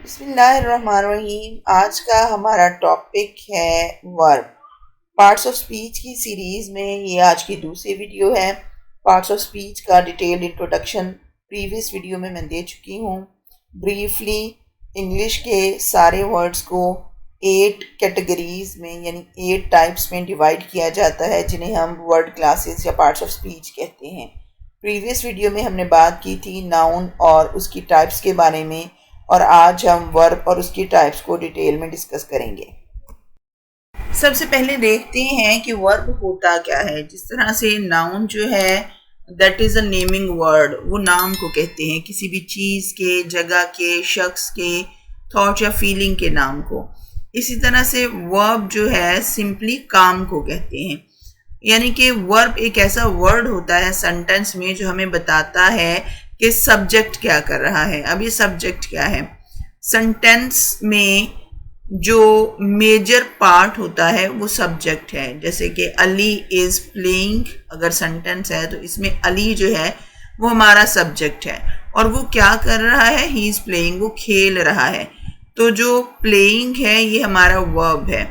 बिस्मिल्लाहिर्रहमानिर्रहीम। आज का हमारा टॉपिक है वर्ब। पार्ट्स ऑफ स्पीच की सीरीज़ में ये आज की दूसरी वीडियो है। पार्ट्स ऑफ स्पीच का डिटेल्ड इंट्रोडक्शन प्रीवियस वीडियो में मैं दे चुकी हूँ। ब्रीफली इंग्लिश के सारे वर्ड्स को 8 कैटेगरीज में यानी 8 टाइप्स में डिवाइड किया जाता है, जिन्हें हम वर्ड क्लासेस या पार्ट्स ऑफ स्पीच कहते हैं। प्रीवियस वीडियो में हमने बात की थी नाउन और उसकी टाइप्स के बारे में, और आज हम वर्ब और उसकी टाइप्स को डिटेल में डिस्कस करेंगे। सबसे पहले देखते हैं कि वर्ब होता क्या है। जिस तरह से नाउन जो है that is a naming word, वो नाम को कहते हैं, किसी भी चीज़ के, जगह के, शख्स के, थॉट या फीलिंग के नाम को। इसी तरह से वर्ब जो है सिंपली काम को कहते हैं। यानी कि वर्ब एक ऐसा वर्ड होता है सेंटेंस में जो हमें बताता है कि सब्जेक्ट क्या कर रहा है। अब ये सब्जेक्ट क्या है? सेंटेंस में जो मेजर पार्ट होता है वो सब्जेक्ट है। जैसे कि अली इज़ प्लेइंग, अगर सेंटेंस है तो इसमें अली जो है वो हमारा सब्जेक्ट है, और वो क्या कर रहा है? ही इज़ प्लेइंग, वो खेल रहा है। तो जो प्लेइंग है ये हमारा वर्ब है।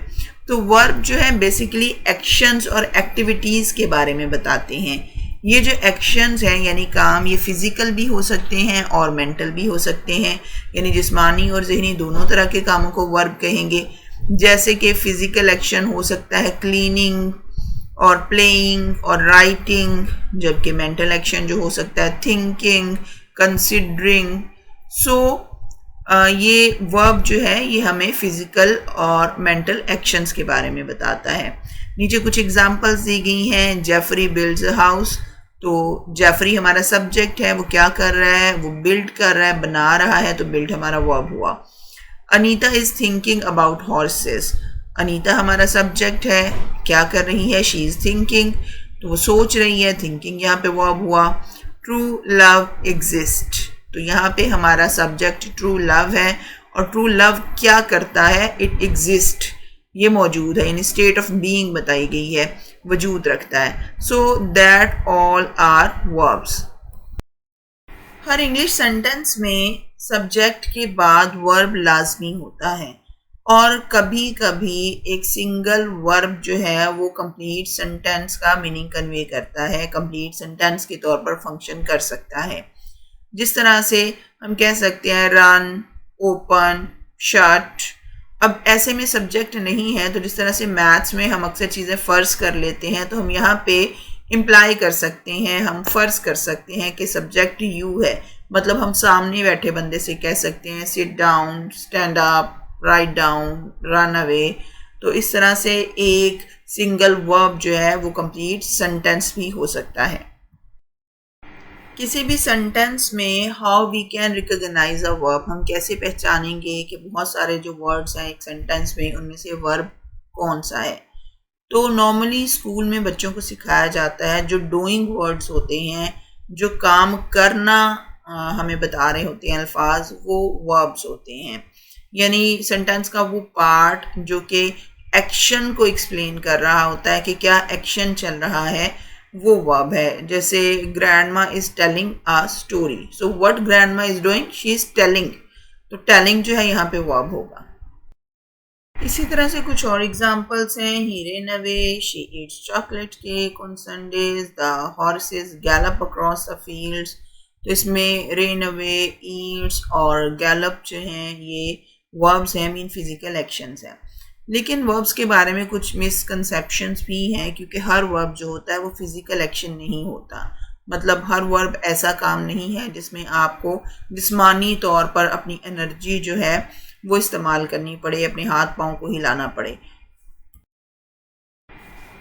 तो वर्ब जो है बेसिकली एक्शंस और एक्टिविटीज़ के बारे में बताते हैं। ये जो एक्शंस हैं यानी काम, ये फिज़िकल भी हो सकते हैं और मेंटल भी हो सकते हैं, यानी जिस्मानी और ज़हनी दोनों तरह के कामों को वर्ब कहेंगे। जैसे कि फ़िज़िकल एक्शन हो सकता है क्लीनिंग और प्लेइंग और राइटिंग, जबकि मेंटल एक्शन जो हो सकता है थिंकिंग, कंसिडरिंग। सो ये वर्ब जो है ये हमें फिजिकल और मेंटल एक्शंस के बारे में बताता है। नीचे कुछ एग्जांपल्स दी गई हैं। जेफरी बिल्ड्स अ हाउस, तो जेफरी हमारा सब्जेक्ट है, वो क्या कर रहा है? वो बिल्ड कर रहा है, बना रहा है, तो बिल्ड हमारा वर्ब हुआ। Anita is thinking about horses, Anita हमारा सब्जेक्ट है, क्या कर रही है? शी इज थिंकिंग, तो वो सोच रही है, थिंकिंग यहाँ पे वर्ब हुआ। ट्रू लव एग्जिस्ट, तो यहाँ पे हमारा सब्जेक्ट ट्रू लव है, और ट्रू लव क्या करता है? इट एग्जिस्ट, ये मौजूद है, इन स्टेट ऑफ बीइंग बताई गई है, वजूद रखता है। So that all are verbs. हर इंग्लिश सेंटेंस में सब्जेक्ट के बाद वर्ब लाजमी होता है, और कभी कभी एक सिंगल वर्ब जो है वो कंप्लीट सेंटेंस का मीनिंग कन्वे करता है, कंप्लीट सेंटेंस के तौर पर फंक्शन कर सकता है। जिस तरह से हम कह सकते हैं रन, ओपन, शट। अब ऐसे में सब्जेक्ट नहीं है, तो जिस तरह से मैथ्स में हम अक्सर चीज़ें फ़र्ज कर लेते हैं, तो हम यहाँ पे इम्प्लाई कर सकते हैं, हम फ़र्ज कर सकते हैं कि सब्जेक्ट यू है। मतलब हम सामने बैठे बंदे से कह सकते हैं sit down, stand up, write down, run away. तो इस तरह से एक सिंगल वर्ब जो है वो कंप्लीट सेंटेंस भी हो सकता है। किसी भी सेंटेंस में how we can recognise a verb, हम कैसे पहचानेंगे कि बहुत सारे जो वर्ड्स हैं एक सेंटेंस में, उनमें से वर्ब कौन सा है? तो नॉर्मली स्कूल में बच्चों को सिखाया जाता है जो डूइंग वर्ड्स होते हैं, जो काम करना हमें बता रहे होते हैं अल्फाज, वो वर्ब्स होते हैं। यानी सेंटेंस का वो पार्ट जो कि एक्शन को एक्सप्लेन कर रहा होता है कि क्या एक्शन चल रहा है, वो वर्ब है। जैसे grandma is telling a story, so what grandma is doing? She is telling, तो टेलिंग जो है यहाँ पे वर्ब होगा। इसी तरह से कुछ और एग्जांपल्स हैं। He ran away, she eats chocolate cake on Sundays, the horses gallop across the fields. तो इसमें रेन अवे, ईट्स और गैलप जो हैं ये वर्ब्स हैं, मीन फिजिकल एक्शंस हैं। लेकिन वर्ब्स के बारे में कुछ मिसकंसेप्शंस भी हैं, क्योंकि हर वर्ब जो होता है वो फिजिकल एक्शन नहीं होता। मतलब हर वर्ब ऐसा काम नहीं है जिसमें आपको जिस्मानी तौर पर अपनी एनर्जी जो है वो इस्तेमाल करनी पड़े, अपने हाथ पाँव को हिलाना पड़े।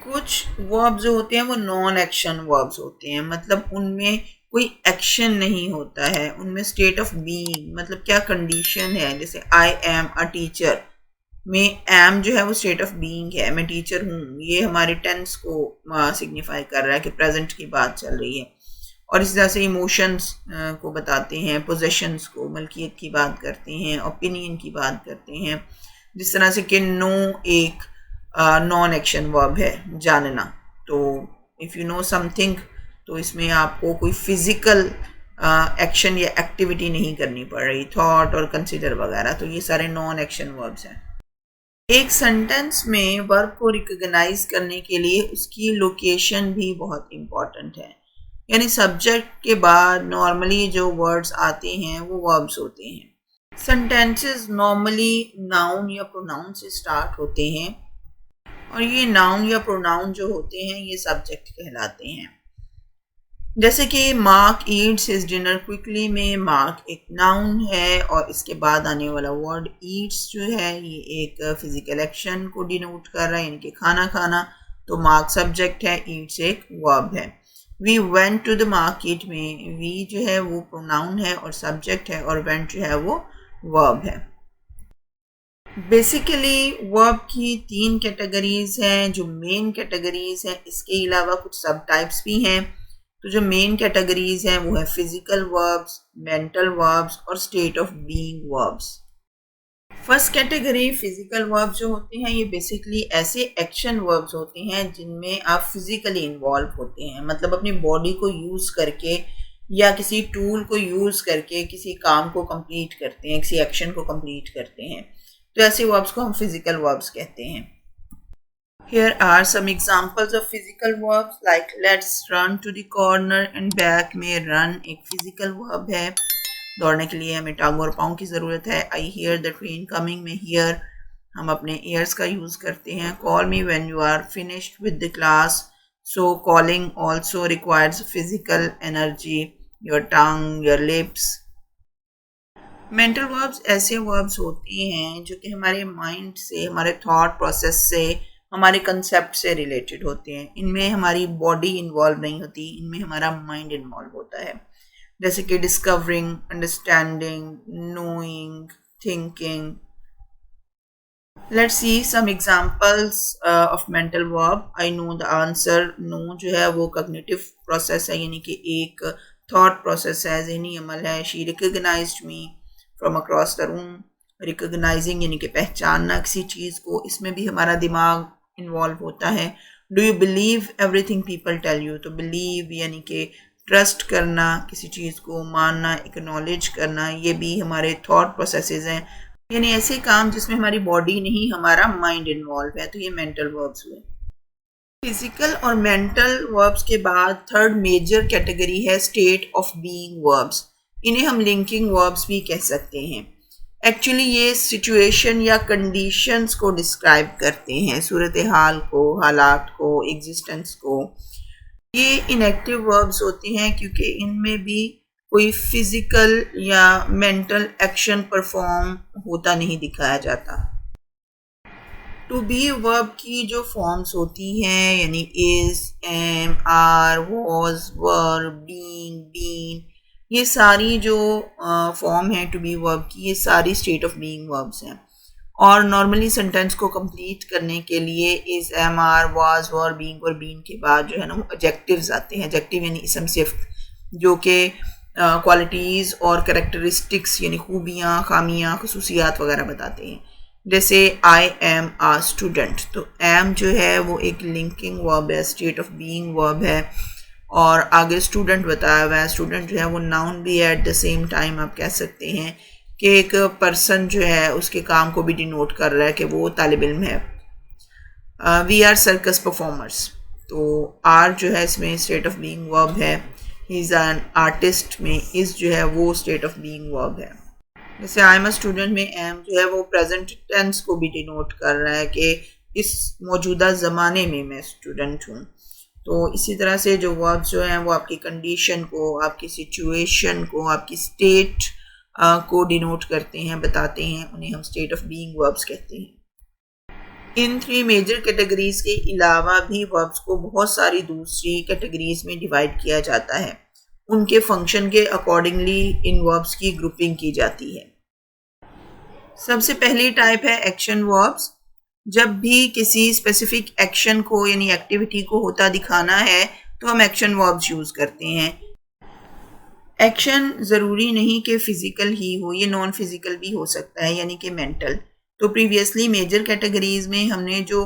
कुछ वर्ब जो होते हैं वो नॉन एक्शन वर्ब्स होते हैं, मतलब उनमें कोई एक्शन नहीं होता है, उनमें स्टेट ऑफ बीइंग, मतलब क्या कंडीशन है। जैसे आई एम अ टीचर में एम जो है वो स्टेट ऑफ बीइंग है, मैं टीचर हूँ, ये हमारे टेंस को सिग्निफाई कर रहा है कि प्रेजेंट की बात चल रही है। और इस तरह से इमोशंस को बताते हैं, पोजेशंस को, मलकियत की बात करते हैं, ओपिनियन की बात करते हैं। जिस तरह से कि नो एक नॉन एक्शन वर्ब है, जानना। तो इफ़ यू नो समथिंग, तो इसमें आपको कोई फिजिकल एक्शन या एक्टिविटी नहीं करनी पड़ रही, थॉट और कंसिडर वगैरह, तो ये सारे नॉन एक्शन वर्ब्स हैं। एक सेंटेंस में वर्ब को रिकॉग्नाइज करने के लिए उसकी लोकेशन भी बहुत इंपॉर्टेंट है, यानी सब्जेक्ट के बाद नॉर्मली जो वर्ड्स आते हैं वो वर्ब्स होते हैं। सेंटेंसेस नॉर्मली नाउन या प्रोनाउन से स्टार्ट होते हैं और ये नाउन या प्रोनाउन जो होते हैं ये सब्जेक्ट कहलाते हैं। जैसे कि mark Yeats his dinner quickly में मार्क एक नाउन है और इसके बाद आने वाला वर्ड ईट्स जो है ये एक फिजिकल एक्शन को डिनोट कर रहा है, यानी कि खाना खाना, तो मार्क सब्जेक्ट है, ईट्स एक वर्ब है। We went to the market में वी जो है वो प्रोनाउन है और सब्जेक्ट है और वेंट जो है वो वर्ब है। बेसिकली वर्ब की 3 कैटेगरीज हैं जो मेन कैटेगरीज हैं, इसके अलावा कुछ सब टाइप्स भी हैं। तो जो मेन कैटेगरीज हैं वो है फिजिकल वर्ब्स, मेंटल वर्ब्स और state of being verbs. First category physical verbs जो होते हैं ये बेसिकली ऐसे एक्शन वर्ब्स होते हैं जिनमें आप फिजिकली इन्वॉल्व होते हैं, मतलब अपनी बॉडी को यूज़ करके या किसी टूल को यूज़ करके किसी काम को कंप्लीट करते हैं, किसी एक्शन को कंप्लीट करते हैं, तो ऐसे वर्ब्स को हम फिजिकल वर्ब्स कहते हैं। Here are some examples of physical verbs like let's run to the corner and back में run एक physical verb है। दौड़ने के लिए हमें टांगों और पाँव की ज़रूरत है। I hear the train coming में hear हम अपने ears का यूज़ करते हैं। Call me when you are finished with the class, so calling also requires physical energy, your tongue, your lips। Mental verbs ऐसे वर्ब्स होते हैं जो कि हमारे माइंड से, हमारे थॉट प्रोसेस से, हमारे कंसेप्ट से रिलेटेड होते हैं। इनमें हमारी बॉडी इन्वॉल्व नहीं होती, इनमें हमारा माइंड इन्वॉल्व होता है, जैसे कि discovering, understanding, knowing, thinking. Let's see some examples of mental verb. I know the answer, know जो है वो कॉग्निटिव प्रोसेस है, यानी कि एक थॉट प्रोसेस है, ज़हनी अमल है। She recognised me from across the room, recognising यानी कि पहचानना किसी चीज़ को, इसमें भी हमारा दिमाग इन्वॉल्व होता है। Do you believe everything people tell you, तो बिलीव यानी कि ट्रस्ट करना, किसी चीज़ को मानना, एक्नॉलेज करना, ये भी हमारे थॉट प्रोसेसेस हैं, यानी ऐसे काम जिसमें हमारी बॉडी नहीं हमारा माइंड इन्वॉल्व है, तो ये मेंटल वर्ब्स हुए। फिजिकल और मेंटल वर्ब्स के बाद थर्ड मेजर कैटेगरी है स्टेट ऑफ बीइंग वर्ब्स। इन्हें हम लिंकिंग वर्ब्स भी कह सकते हैं। एक्चुअली ये सिचुएशन या कंडीशंस को डिस्क्राइब करते हैं, सूरत हाल को, हालात को, एग्जिस्टेंस को। ये इनएक्टिव वर्ब्स होते हैं क्योंकि इनमें भी कोई फिजिकल या मेंटल एक्शन परफॉर्म होता नहीं दिखाया जाता। टू बी वर्ब की जो फॉर्म्स होती हैं यानी is, am, are, was, were, being, been, ये सारी जो फॉर्म है टू बी वर्ब की, ये सारी स्टेट ऑफ बीइंग वर्ब्स हैं। और नॉर्मली सेंटेंस को कंप्लीट करने के लिए is, am, are, was, were, being और बीन के बाद जो है ना वो एडजेक्टिव्स आते हैं। एडजेक्टिव यानी इसम सिफ्त, जो कि क्वालिटीज़ और कैरेक्टरिस्टिक्स यानी खूबियाँ, खामियाँ, खसूसियात वगैरह बताते हैं। जैसे आई एम आ स्टूडेंट, तो एम जो है वो एक लिंकिंग वर्ब है, स्टेट ऑफ बीइंग वर्ब है, और आगे स्टूडेंट बताया हुआ है। स्टूडेंट जो है वो नाउन भी है, एट द सेम टाइम आप कह सकते हैं कि एक पर्सन जो है उसके काम को भी डिनोट कर रहा है कि वो तालिब इल्म है। वी आर सर्कस परफॉर्मर्स, तो आर जो है इसमें स्टेट ऑफ बीइंग वर्ब है। ही इज़ एन आर्टिस्ट में इज़ जो है वो स्टेट ऑफ बीइंग वर्ब है। जैसे आई एम अ स्टूडेंट में एम जो है वो प्रेजेंट टेंस को भी डिनोट कर रहा है कि इस मौजूदा ज़माने में मैं स्टूडेंट हूँ। तो इसी तरह से जो वर्ब्स जो हैं वो आपकी कंडीशन को, आपकी सिचुएशन को, आपकी स्टेट को डिनोट करते हैं, बताते हैं, उन्हें हम स्टेट ऑफ बीइंग वर्ब्स कहते हैं। इन 3 मेजर कैटेगरीज के अलावा भी वर्ब्स को बहुत सारी दूसरी कैटेगरीज में डिवाइड किया जाता है, उनके फंक्शन के अकॉर्डिंगली इन वर्ब्स की ग्रुपिंग की जाती है। सबसे पहली टाइप है एक्शन वर्ब्स। जब भी किसी स्पेसिफिक एक्शन को यानी एक्टिविटी को होता दिखाना है तो हम एक्शन वर्ब्स यूज़ करते हैं। एक्शन ज़रूरी नहीं कि फ़िज़िकल ही हो, ये नॉन फिज़िकल भी हो सकता है, यानी कि मेंटल। तो प्रीवियसली मेजर कैटेगरीज में हमने जो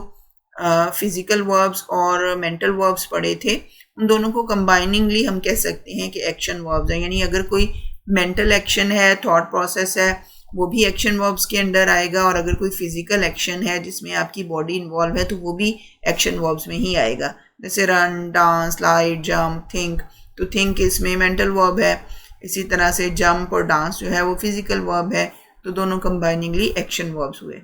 फ़िज़िकल वर्ब्स और मेंटल वर्ब्स पढ़े थे उन दोनों को कंबाइनिंगली हम कह सकते हैं कि एक्शन वर्ब्स हैं। यानी अगर कोई मेंटल एक्शन है, थॉट प्रोसेस है, वो भी एक्शन वर्ब्स के अंडर आएगा, और अगर कोई फिजिकल एक्शन है जिसमें आपकी बॉडी इन्वॉल्व है तो वो भी एक्शन वर्ब्स में ही आएगा। जैसे run, dance, slide, jump, think, तो थिंक इसमें मेंटल वर्ब है। इसी तरह से जंप और डांस जो है वो फिजिकल वर्ब है, तो दोनों कंबाइनिंगली एक्शन वर्ब्स हुए।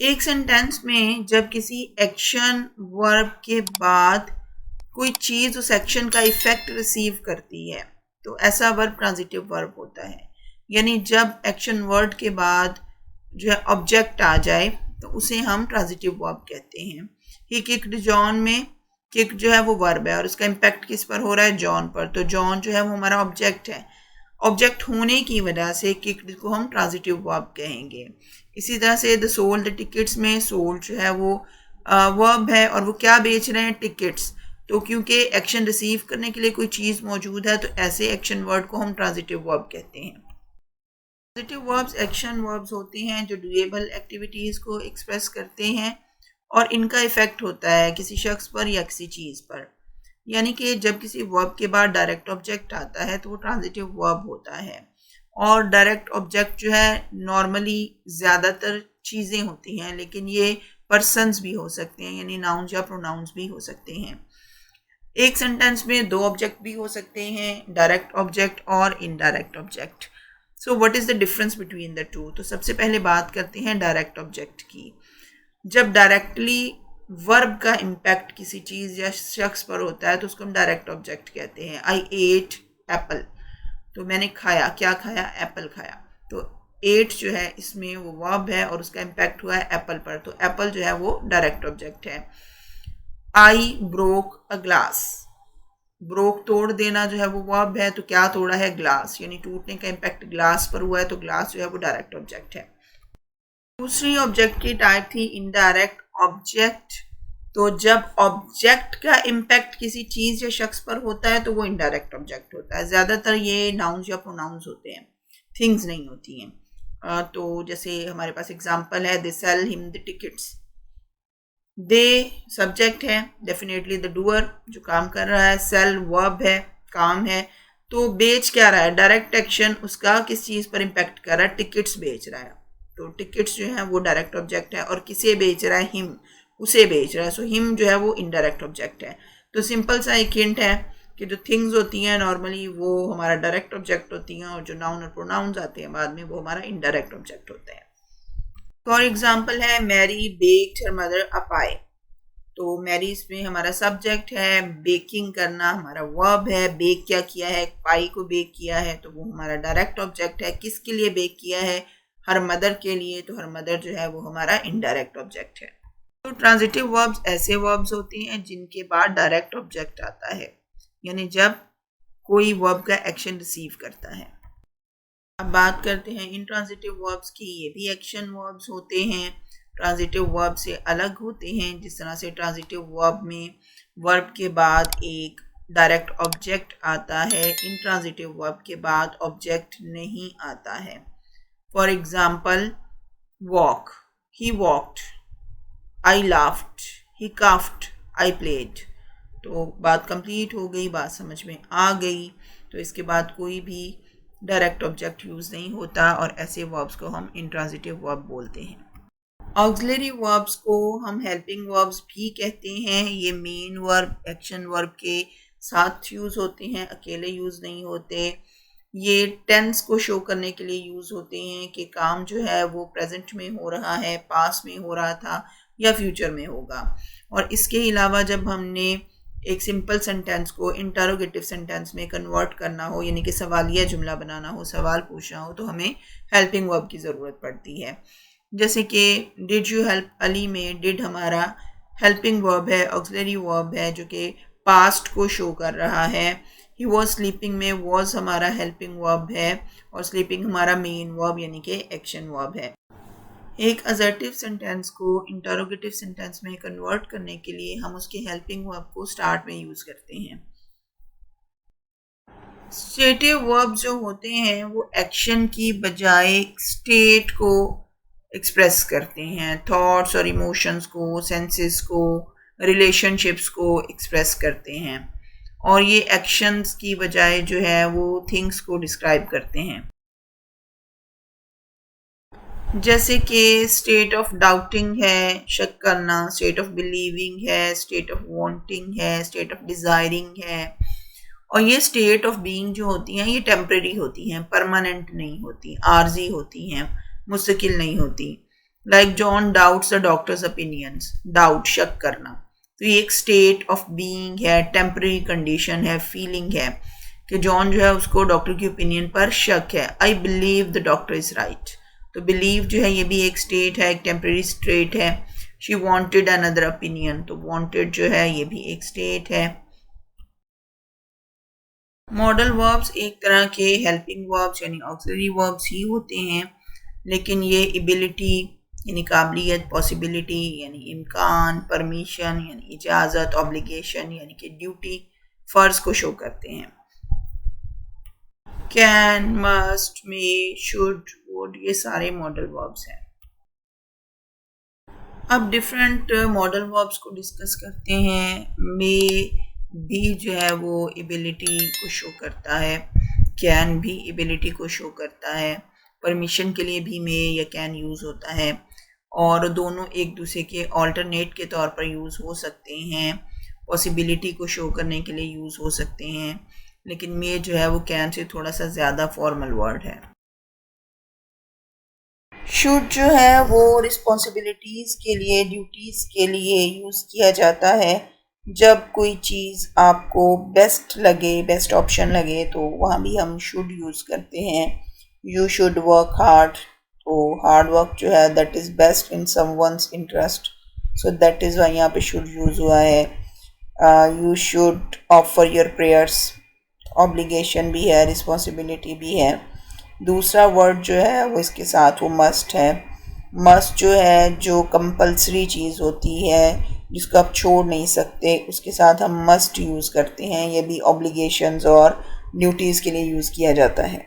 एक सेंटेंस में जब किसी एक्शन वर्ब के बाद कोई चीज उस एक्शन का इफेक्ट रिसीव करती है तो ऐसा वर्ब ट्रांजिटिव वर्ब होता है। यानी जब एक्शन वर्ड के बाद जो है ऑब्जेक्ट आ जाए तो उसे हम ट्रांजिटिव वर्ब कहते हैं। ही किक्ड जॉन में किक जो है वो वर्ब है और उसका इम्पैक्ट किस पर हो रहा है, जॉन पर, तो जॉन जो है वो हमारा ऑब्जेक्ट है। ऑब्जेक्ट होने की वजह से किक्ड को हम ट्रांजिटिव वर्ब कहेंगे। इसी तरह से द सोल्ड द टिकट्स में सोल्ड जो है वो वर्ब है और वो क्या बेच रहे हैं, टिकट्स। तो क्योंकि एक्शन रिसीव करने के लिए कोई चीज़ मौजूद है तो ऐसे एक्शन वर्ड को हम ट्रांजिटिव वर्ब कहते हैं। ट्रांजिटिव वर्ब्स एक्शन वर्ब्स होते हैं जो डूएबल एक्टिविटीज़ को एक्सप्रेस करते हैं और इनका इफेक्ट होता है किसी शख्स पर या किसी चीज़ पर। यानी कि जब किसी वर्ब के बाद डायरेक्ट ऑब्जेक्ट आता है तो वो ट्रांजिटिव वर्ब होता है। और डायरेक्ट ऑब्जेक्ट जो है नॉर्मली ज़्यादातर चीज़ें होती हैं, लेकिन ये पर्सन्स भी हो सकते हैं, यानी नाउन्स या प्रोनाउंस भी हो सकते हैं। एक सेंटेंस में दो ऑब्जेक्ट भी हो सकते हैं, डायरेक्ट ऑब्जेक्ट और indirect object. So what is the difference between the two? तो सबसे पहले बात करते हैं डायरेक्ट ऑब्जेक्ट की। जब डायरेक्टली वर्ब का इम्पैक्ट किसी चीज़ या शख्स पर होता है तो उसको हम डायरेक्ट ऑब्जेक्ट कहते हैं। आई एट एप्पल, तो मैंने खाया, क्या खाया, एप्पल खाया। तो एट जो है इसमें वो वर्ब है और उसका इम्पैक्ट हुआ है एप्पल पर, तो एप्पल जो है वो डायरेक्ट ऑब्जेक्ट है। I broke a glass, broke तोड़ देना जो है वो वर्ब है, तो क्या तोड़ा है, ग्लास, यानी टूटने का इम्पैक्ट ग्लास पर हुआ है तो ग्लास जो है वो डायरेक्ट ऑब्जेक्ट है। दूसरी ऑब्जेक्ट की टाइप थी इनडायरेक्ट ऑब्जेक्ट। तो जब ऑब्जेक्ट का इम्पैक्ट किसी चीज़ या शख्स पर होता है तो वो इनडायरेक्ट ऑब्जेक्ट होता है। ज़्यादातर ये नाउन्स या प्रोनाउंस होते हैं, थिंग्स नहीं होती हैं। तो जैसे हमारे पास एग्जांपल है, they sell him the tickets. They subject है, डेफिनेटली द डूअर जो काम कर रहा है, सेल वर्ब है, काम है। तो बेच क्या रहा है, डायरेक्ट एक्शन उसका किस चीज़ पर इम्पैक्ट कर रहा है, टिकट्स बेच रहा है। तो टिकट्स जो है वो डायरेक्ट ऑब्जेक्ट है और किसे बेच रहा है, हिम, उसे बेच रहा है। सो हिम जो है वो इनडायरेक्ट ऑब्जेक्ट है। तो सिंपल सा एक हिंट है कि जो थिंग्स होती हैं नॉर्मली वो हमारा डायरेक्ट ऑब्जेक्ट होती हैं और जो नाउन और प्रोनाउंस आते हैं बाद में वो हमारा इनडायरेक्ट ऑब्जेक्ट होते हैं। फॉर एग्जाम्पल है, मैरी बेक्ड हर मदर अ पाई। तो मैरी इसमें हमारा सब्जेक्ट है, बेकिंग करना हमारा वर्ब है, बेक क्या किया है, पाई को बेक किया है, तो वो हमारा डायरेक्ट ऑब्जेक्ट है। किसके लिए बेक किया है, हर मदर के लिए, तो हर मदर जो है वो हमारा इनडायरेक्ट ऑब्जेक्ट है। तो ट्रांजिटिव वर्ब्स ऐसे वर्ब्स होते हैं जिनके बाद डायरेक्ट ऑब्जेक्ट आता है, यानी जब कोई वर्ब का एक्शन रिसीव करता है। अब बात करते हैं इंट्रांजिटिव वर्ब्स की। ये भी एक्शन वर्ब्स होते हैं, ट्रांजिटिव वर्ब से अलग होते हैं। जिस तरह से ट्रांजिटिव वर्ब में वर्ब के बाद एक डायरेक्ट ऑब्जेक्ट आता है, इंट्रांजिटिव वर्ब के बाद ऑब्जेक्ट नहीं आता है। For example, walk, he walked, I laughed, he coughed, I played. तो बात कंप्लीट हो गई, बात समझ में आ गई। तो इसके बाद कोई भी डायरेक्ट ऑब्जेक्ट यूज़ नहीं होता और ऐसे वर्ब्स को हम इंट्रांजिटिव वर्ब बोलते हैं। ऑक्सिलरी वर्ब्स को हम हेल्पिंग वर्ब्स भी कहते हैं। ये मेन वर्ब एक्शन वर्ब के साथ यूज़ होते हैं, अकेले यूज़ नहीं होते। ये टेंस को शो करने के लिए यूज़ होते हैं कि काम जो है वो प्रेजेंट में हो रहा है, पास में हो रहा था या फ्यूचर में होगा। और इसके अलावा जब हमने एक सिंपल सेंटेंस को इंटरोगेटिव सेंटेंस में कन्वर्ट करना हो, यानी कि सवालिया जुमला बनाना हो, सवाल पूछना हो, तो हमें हेल्पिंग वर्ब की ज़रूरत पड़ती है। जैसे कि डिड यू हेल्प अली में डिड हमारा हेल्पिंग वर्ब है, ऑक्सिलरी वर्ब है जो कि पास्ट को शो कर रहा है। ही वॉज स्लीपिंग में वॉज हमारा हेल्पिंग वर्ब है और स्लीपिंग हमारा मेन वर्ब यानी कि एक्शन वर्ब है। एक असर्टिव सेंटेंस को इंटरोगेटिव सेंटेंस में कन्वर्ट करने के लिए हम उसके हेल्पिंग वर्ब को स्टार्ट में यूज़ करते हैं। स्टेटिव वर्ब जो होते हैं वो एक्शन की बजाय स्टेट को एक्सप्रेस करते हैं, थॉट्स और इमोशंस को, सेंसेस को, रिलेशनशिप्स को एक्सप्रेस करते हैं, और ये एक्शंस की बजाय जो है वो थिंग्स को डिस्क्राइब करते हैं। जैसे कि स्टेट ऑफ डाउटिंग है, शक करना, स्टेट ऑफ बिलीविंग है, स्टेट ऑफ वांटिंग है, स्टेट ऑफ डिजायरिंग है। और ये स्टेट ऑफ बीइंग जो होती हैं ये टेम्परेरी होती हैं, परमानेंट नहीं होती, आर्जी होती हैं, मुस्तकिल नहीं होती। Like John doubts the doctors opinions, doubt शक करना, तो ये एक स्टेट ऑफ बीइंग है, टेम्परेरी कंडीशन है, फीलिंग है कि जॉन जो है उसको डॉक्टर की ओपिनियन पर शक है। I believe the doctor is right, तो बिलीव जो है ये भी एक स्टेट है, एक टेम्परेरी स्टेट है। शी वांटेड अनदर ओपिनियन, तो वांटेड जो है ये भी एक स्टेट है। मॉडल वर्ब्स एक तरह के हेल्पिंग वर्ब्स यानी ऑक्सिलरी वर्ब्स ही होते हैं, लेकिन ये एबिलिटी यानी काबिलियत, पॉसिबिलिटी यानी इम्कान, परमिशन यानी इजाज़त, ऑब्लिगेशन यानी कि ड्यूटी, फ़र्ज को शो करते हैं। Can, must, may, should, would ये सारे मॉडल वर्ब्स हैं। अब डिफरेंट मॉडल वर्ब्स को डिस्कस करते हैं। मे भी जो है वो एबिलिटी को शो करता है, कैन भी एबिलिटी को शो करता है, परमिशन के लिए भी मे या कैन यूज़ होता है, और दोनों एक दूसरे के ऑल्टरनेट के तौर पर यूज़ हो सकते हैं, पॉसिबिलिटी को शो करने के लिए यूज़ हो सकते हैं, लेकिन मे जो है वो कैन से थोड़ा सा ज़्यादा फॉर्मल वर्ड है। शुड जो है वो रिस्पॉन्सिबिलिटीज़ के लिए, ड्यूटीज़ के लिए यूज़ किया जाता है। जब कोई चीज़ आपको बेस्ट लगे, बेस्ट ऑप्शन लगे, तो वहाँ भी हम शुड यूज़ करते हैं। यू शुड वर्क हार्ड, तो हार्ड वर्क जो है that is best in someone's interest, so that is why यहाँ पे शुड यूज़ हुआ है। You should offer your prayers, obligation भी है, रिस्पॉन्सिबिलिटी भी है। दूसरा वर्ड जो है वो इसके साथ वो मस्ट है। मस्ट जो है जो कंपल्सरी चीज़ होती है जिसको आप छोड़ नहीं सकते, उसके साथ हम मस्ट यूज़ करते हैं। ये भी ऑब्लिगेशंस और ड्यूटीज़ के लिए यूज़ किया जाता है।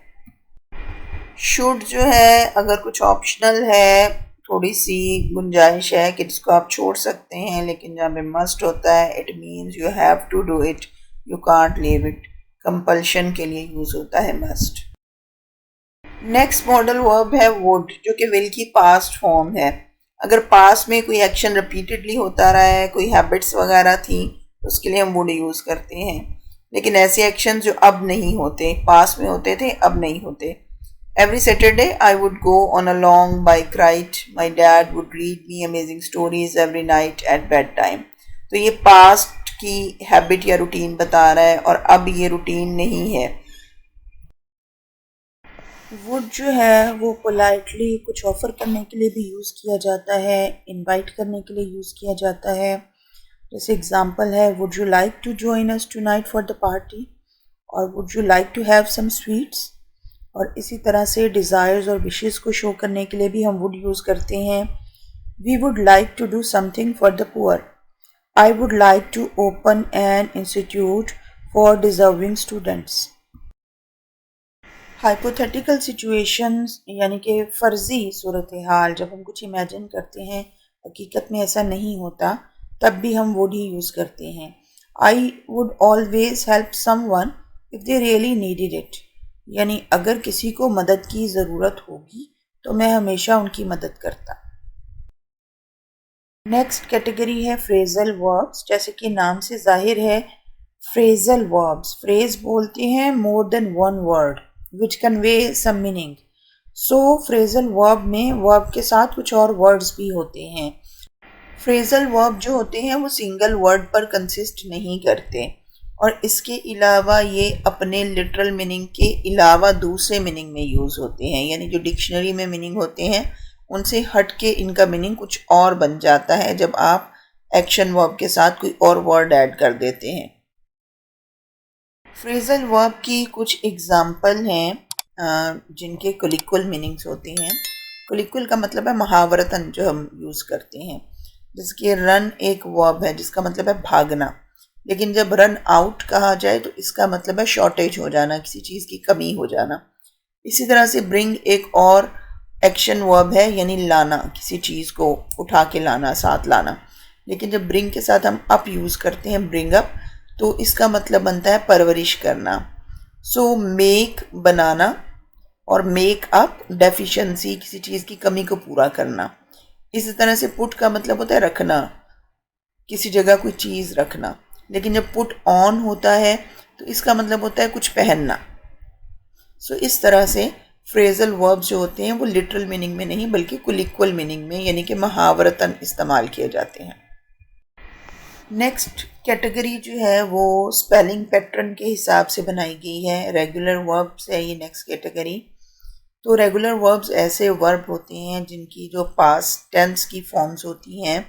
शुड जो है अगर कुछ ऑप्शनल है, थोड़ी सी गुंजाइश है कि जिसको आप छोड़ सकते हैं, लेकिन जहाँ पे मस्ट होता है it means you have to do it, you can't leave it, compulsion के लिए यूज़ होता है मस्ट। नेक्स्ट मॉडल वर्ब है वुड, जो कि विल की पास्ट फॉर्म है। अगर पास्ट में कोई एक्शन रिपीटेडली होता रहा है, कोई हैबिट्स वगैरह थी, तो उसके लिए हम वुड यूज़ करते हैं। लेकिन ऐसे एक्शन जो अब नहीं होते, पास्ट में होते थे, अब नहीं होते। Every Saturday I would go on a long bike ride, my dad would read me amazing stories every night at bedtime. तो ये पास्ट की हैबिट या रूटीन बता रहा है, और अब ये रूटीन नहीं है। वुड जो है वो पोलाइटली कुछ ऑफ़र करने के लिए भी यूज़ किया जाता है, इनवाइट करने के लिए यूज़ किया जाता है। जैसे एग्जांपल है, would you like to join us tonight for the party, और would you like to have some sweets. और इसी तरह से डिज़ायर्स और विशेस को शो करने के लिए भी हम वुड यूज़ करते हैं। We would like to do something for the poor, I would like to open an institute for deserving students. Hypothetical situations यानी कि फ़र्ज़ी सूरत हाल, जब हम कुछ इमेजिन करते हैं, हकीकत में ऐसा नहीं होता, तब भी हम वुड ही यूज़ करते हैं। I would always help someone if they really needed it, यानी अगर किसी को मदद की ज़रूरत होगी तो मैं हमेशा उनकी मदद करता। नेक्स्ट कैटेगरी है फ्रेजल वर्ब्स। जैसे कि नाम से जाहिर है, फ्रेजल वर्ब्स, फ्रेज बोलते हैं more than one word which convey some meaning. So phrasal verb में verb के साथ कुछ और words भी होते हैं। phrasal verb जो होते हैं वो सिंगल वर्ड पर कंसिस्ट नहीं करते, और इसके अलावा ये अपने लिटरल मीनिंग के अलावा दूसरे मीनिंग में यूज़ होते हैं, यानी जो डिक्शनरी में मीनिंग होते हैं उनसे हट के इनका मीनिंग कुछ और बन जाता है जब आप एक्शन वर्ब के साथ कोई और वर्ड ऐड कर देते हैं। फ्रेजल वर्ब की कुछ एग्जाम्पल हैं जिनके कोलिक्वल मीनिंग्स होते हैं। कोलिक्वल का मतलब है मुहावरतन जो हम यूज़ करते हैं। जैसे कि रन एक वर्ब है जिसका मतलब है भागना, लेकिन जब रन आउट कहा जाए तो इसका मतलब है शॉर्टेज हो जाना, किसी चीज़ की कमी हो जाना। इसी तरह से ब्रिंग एक और एक्शन वर्ब है, यानी लाना, किसी चीज़ को उठा के लाना, साथ लाना। लेकिन जब ब्रिंग के साथ हम अप यूज़ करते हैं, ब्रिंग अप, तो इसका मतलब बनता है परवरिश करना। सो मेक बनाना और मेक अप डेफिशिएंसी, किसी चीज़ की कमी को पूरा करना। इसी तरह से पुट का मतलब होता है रखना, किसी जगह कोई चीज़ रखना। लेकिन जब पुट ऑन होता है तो इसका मतलब होता है कुछ पहनना। सो इस तरह से फ्रेजल वर्ब्स जो होते हैं वो लिटरल मीनिंग में नहीं बल्कि कुलिक्वल मीनिंग में यानी कि मुहावरतन इस्तेमाल किए जाते हैं। नेक्स्ट कैटेगरी जो है वो स्पेलिंग पैटर्न के हिसाब से बनाई गई है। रेगुलर वर्ब्स है ये नेक्स्ट कैटेगरी। तो रेगुलर वर्ब्स ऐसे वर्ब होते हैं जिनकी जो पास्ट टेंस की फॉर्म्स होती हैं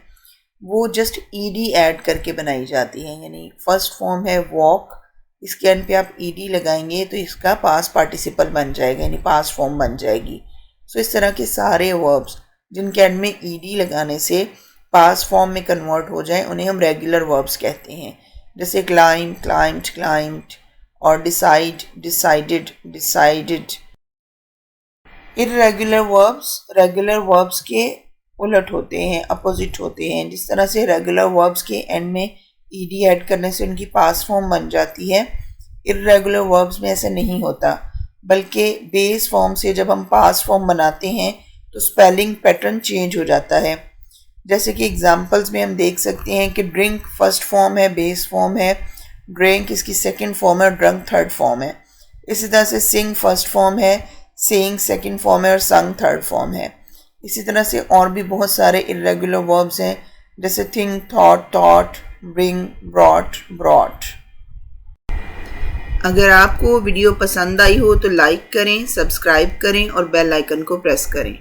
वो जस्ट ईडी ऐड करके बनाई जाती है। यानी फर्स्ट फॉर्म है वॉक, इसके एंड पे आप ईडी लगाएंगे तो इसका पास्ट पार्टिसिपल बन जाएगा, यानी पास्ट फॉर्म बन जाएगी। सो इस तरह के सारे वर्ब्स जिनके एंड में ईडी लगाने से पास्ट फॉर्म में कन्वर्ट हो जाए उन्हें हम रेगुलर वर्ब्स कहते हैं। जैसे क्लाइम, क्लाइम्ड, क्लाइम्ड, और decide, decided, decided. Irregular verbs regular verbs के उलट होते हैं, अपोजिट होते हैं। जिस तरह से रेगुलर वर्ब्स के एंड में ईडी ऐड करने से उनकी पास्ट फॉर्म बन जाती है, इर्रेगुलर वर्ब्स में ऐसा नहीं होता, बल्कि बेस फॉर्म से जब हम पास्ट फॉर्म बनाते हैं तो स्पेलिंग पैटर्न चेंज हो जाता है। जैसे कि एग्जांपल्स में हम देख सकते हैं कि ड्रिंक फर्स्ट फॉर्म है, बेस फॉर्म है, ड्रिंक इसकी सेकंड फॉर्म है और ड्रंक थर्ड फॉर्म है। इसी तरह से सिंग फर्स्ट फॉर्म है, सेइंग सेकंड फॉर्म है और संग थर्ड फॉर्म है। इसी तरह से और भी बहुत सारे इर्रेगुलर वर्ब्स हैं, जैसे think, thought, thought, bring, brought, brought. अगर आपको वीडियो पसंद आई हो तो लाइक करें, सब्सक्राइब करें और बेल आइकन को प्रेस करें।